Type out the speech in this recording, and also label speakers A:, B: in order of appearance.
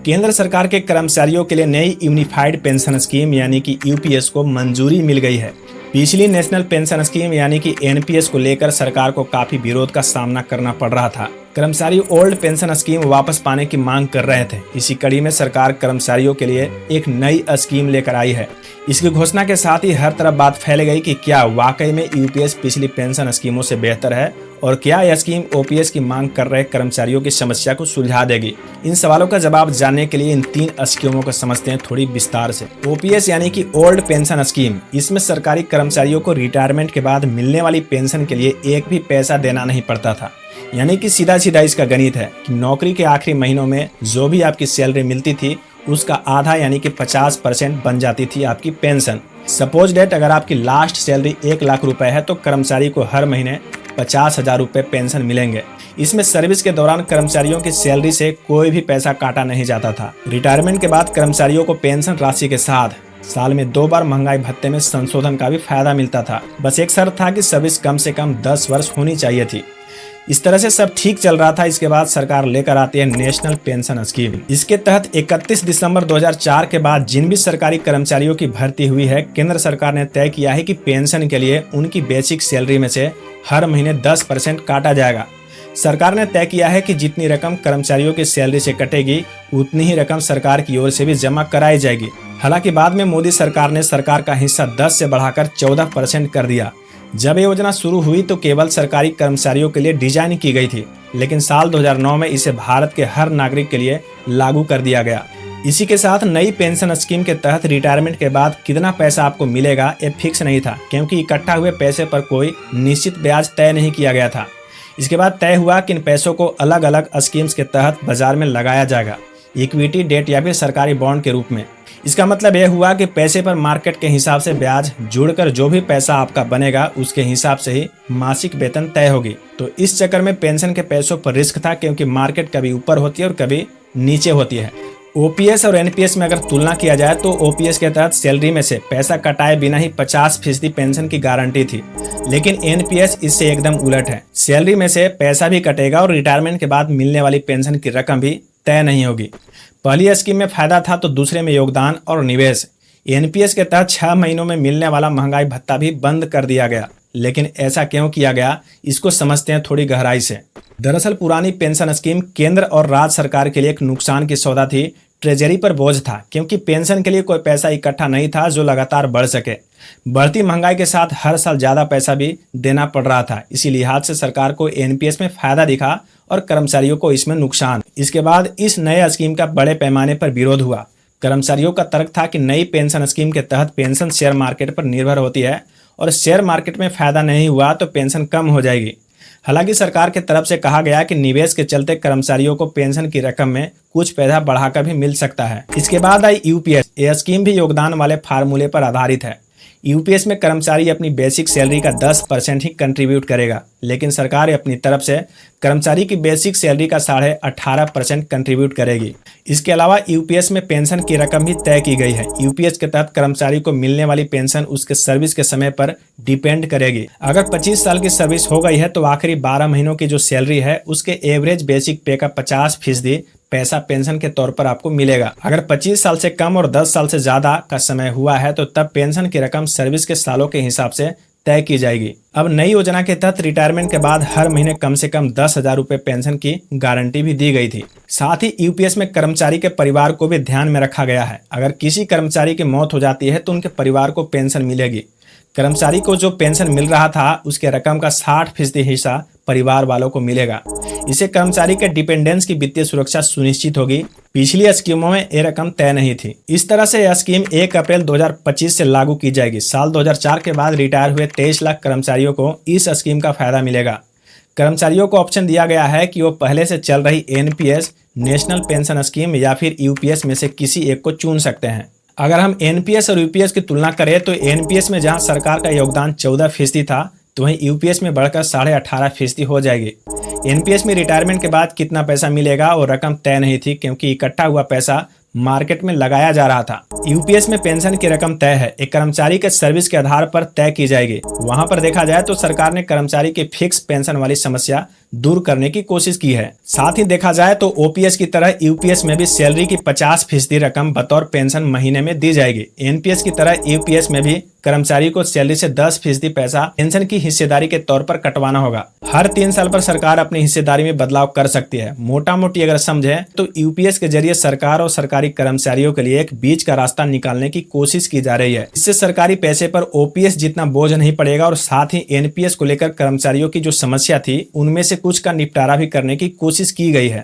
A: केंद्र सरकार के कर्मचारियों के लिए नई यूनिफाइड पेंशन स्कीम यानी कि यूपीएस को मंजूरी मिल गई है। पिछली नेशनल पेंशन स्कीम यानी कि एनपीएस को लेकर सरकार को काफी विरोध का सामना करना पड़ रहा था। कर्मचारी ओल्ड पेंशन स्कीम वापस पाने की मांग कर रहे थे। इसी कड़ी में सरकार कर्मचारियों के लिए एक नई स्कीम लेकर आई है। इसकी घोषणा के साथ ही हर तरफ बात फैल गई कि क्या वाकई में यूपीएस पिछली पेंशन स्कीमों से बेहतर है और क्या यह स्कीम ओपीएस की मांग कर रहे कर्मचारियों की समस्या को सुलझा देगी। इन सवालों का जवाब जानने के लिए इन 3 स्कीमों को समझते हैं थोड़ी विस्तार से। ओपीएस यानी कि ओल्ड पेंशन स्कीम, इसमें सरकारी कर्मचारियों को रिटायरमेंट के बाद मिलने वाली पेंशन के लिए एक भी पैसा देना नहीं पड़ता था। यानी कि सीधा सीधा इसका गणित है कि नौकरी के आखिरी महीनों में जो भी आपकी सैलरी मिलती थी उसका आधा यानी कि 50% बन जाती थी आपकी पेंशन। सपोज डेट अगर आपकी लास्ट सैलरी 1 लाख रुपए है तो कर्मचारी को हर महीने 50,000 रुपए पेंशन मिलेंगे। इसमें सर्विस के दौरान कर्मचारियों की सैलरी से कोई भी पैसा काटा नहीं जाता था। रिटायरमेंट के बाद कर्मचारियों को पेंशन राशि के साथ साल में 2 बार महंगाई भत्ते में संशोधन का भी फायदा मिलता था। बस एक शर्त था कि सर्विस कम से कम 10 वर्ष होनी चाहिए थी। इस तरह से सब ठीक चल रहा था। इसके बाद सरकार लेकर आती है नेशनल पेंशन स्कीम। इसके तहत 31 दिसंबर 2004 के बाद जिन भी सरकारी कर्मचारियों की भर्ती हुई है, केंद्र सरकार ने तय किया है कि पेंशन के लिए उनकी बेसिक सैलरी में से हर महीने 10% काटा जाएगा। सरकार ने तय किया है कि जितनी रकम कर्मचारियों की सैलरी से कटेगी उतनी ही रकम सरकार की ओर से भी जमा कराई जाएगी। हालांकि बाद में मोदी सरकार ने सरकार का हिस्सा 10 से बढ़ाकर 14% कर दिया। जब ये योजना शुरू हुई तो केवल सरकारी कर्मचारियों के लिए डिजाइन की गई थी, लेकिन साल 2009 में इसे भारत के हर नागरिक के लिए लागू कर दिया गया। इसी के साथ नई पेंशन स्कीम के तहत रिटायरमेंट के बाद कितना पैसा आपको मिलेगा ये फिक्स नहीं था, क्योंकि इकट्ठा हुए पैसे पर कोई निश्चित ब्याज तय नहीं किया गया था। इसके बाद तय हुआ कि इन पैसों को अलग अलग स्कीम्स के तहत बाजार में लगाया जाएगा, इक्विटी, डेट या फिर सरकारी बॉन्ड के रूप में। इसका मतलब यह हुआ कि पैसे पर मार्केट के हिसाब से ब्याज जुड़कर जो भी पैसा आपका बनेगा उसके हिसाब से ही मासिक वेतन तय होगी। तो इस चक्कर में पेंशन के पैसों पर रिस्क था, क्योंकि मार्केट कभी ऊपर होती है और कभी नीचे होती है। ओपीएस और एनपीएस में अगर तुलना किया जाए तो ओपीएस के तहत सैलरी में से पैसा कटाए बिना ही 50% पेंशन की गारंटी थी, लेकिन एनपीएस इससे एकदम उलट है। सैलरी में से पैसा भी कटेगा और रिटायरमेंट के बाद मिलने वाली पेंशन की रकम भी तय नहीं होगी। पहली स्कीम में फायदा था तो दूसरे में योगदान और निवेश। एनपीएस के तहत 6 महीनों में मिलने वाला महंगाई भत्ता भी बंद कर दिया गया। लेकिन ऐसा क्यों किया गया, इसको समझते हैं थोड़ी गहराई से। दरअसल पुरानी पेंशन स्कीम केंद्र और राज्य सरकार के लिए एक नुकसान की सौदा थी, ट्रेजरी पर बोझ था, क्योंकि पेंशन के लिए कोई पैसा इकट्ठा नहीं था जो लगातार बढ़ सके। बढ़ती महंगाई के साथ हर साल ज्यादा पैसा भी देना पड़ रहा था। इसी लिहाज से सरकार को एनपीएस में फायदा दिखा और कर्मचारियों को इसमें नुकसान। इसके बाद इस नए स्कीम का बड़े पैमाने पर विरोध हुआ। कर्मचारियों का तर्क था कि नई पेंशन स्कीम के तहत पेंशन शेयर मार्केट पर निर्भर होती है और शेयर मार्केट में फायदा नहीं हुआ तो पेंशन कम हो जाएगी। हालांकि सरकार की तरफ से कहा गया कि निवेश के चलते कर्मचारियों को पेंशन की रकम में कुछ पैसा बढ़ाकर भी मिल सकता है। इसके बाद आई यूपीएस। यह स्कीम भी योगदान वाले फार्मूले पर आधारित है। यूपीएस में कर्मचारी अपनी बेसिक सैलरी का 10% ही कंट्रीब्यूट करेगा, लेकिन सरकार अपनी तरफ से कर्मचारी की बेसिक सैलरी का 18.5% कंट्रीब्यूट करेगी। इसके अलावा यूपीएस में पेंशन की रकम भी तय की गई है। यूपीएस के तहत कर्मचारी को मिलने वाली पेंशन उसके सर्विस के समय पर डिपेंड करेगी। अगर 25 साल की सर्विस हो गई है तो आखिरी 12 महीनों की जो सैलरी है उसके एवरेज बेसिक पे का 50% पैसा पेंशन के तौर पर आपको मिलेगा। अगर 25 साल से कम और 10 साल से ज्यादा का समय हुआ है तो तब पेंशन की रकम सर्विस के सालों के हिसाब से तय की जाएगी। अब नई योजना के तहत रिटायरमेंट के बाद हर महीने कम से कम 10,000 रुपए पेंशन की गारंटी भी दी गई थी। साथ ही यूपीएस में कर्मचारी के परिवार को भी ध्यान में रखा गया है। अगर किसी कर्मचारी की मौत हो जाती है तो उनके परिवार को पेंशन मिलेगी। कर्मचारी को जो पेंशन मिल रहा था उसके रकम का 60% हिस्सा परिवार वालों को मिलेगा। इससे कर्मचारी के डिपेंडेंस की वित्तीय सुरक्षा सुनिश्चित होगी। पिछली स्कीमों में ये रकम तय नहीं थी। इस तरह से यह स्कीम 1 अप्रैल 2025 से लागू की जाएगी। साल 2004 के बाद रिटायर हुए 23 लाख कर्मचारियों को इस स्कीम का फायदा मिलेगा। कर्मचारियों को ऑप्शन दिया गया है कि वो पहले से चल रही एनपीएस, नेशनल पेंशन स्कीम या फिर यूपीएस में से किसी एक को चुन सकते हैं। अगर हम एनपीएस और यूपीएस की तुलना करें तो एनपीएस में जहां सरकार का योगदान 14% था तो वहीं यूपीएस में बढ़कर 18.5% हो जाएगी। एनपीएस में रिटायरमेंट के बाद कितना पैसा मिलेगा और रकम तय नहीं थी, क्योंकि इकट्ठा हुआ पैसा मार्केट में लगाया जा रहा था। यूपीएस में पेंशन की रकम तय है, एक कर्मचारी के सर्विस के आधार पर तय की जाएगी। वहां पर देखा जाए तो सरकार ने कर्मचारी की फिक्स पेंशन वाली समस्या दूर करने की कोशिश की है। साथ ही देखा जाए तो ओपीएस की तरह यूपीएस में भी सैलरी की 50% रकम बतौर पेंशन महीने में दी जाएगी। एनपीएस की तरह यूपीएस में भी कर्मचारी को सैलरी से 10% पैसा पेंशन की हिस्सेदारी के तौर पर कटवाना होगा। हर 3 साल पर सरकार अपनी हिस्सेदारी में बदलाव कर सकती है। मोटा मोटी अगर समझे तो यूपीएस के जरिए सरकार और सरकारी कर्मचारियों के लिए एक बीच का रास्ता निकालने की कोशिश की जा रही है। इससे सरकारी पैसे पर ओपीएस जितना बोझ नहीं पड़ेगा और साथ ही एनपीएस को लेकर कर्मचारियों की जो समस्या थी उनमें से कुछ का निपटारा भी करने की कोशिश की गई है।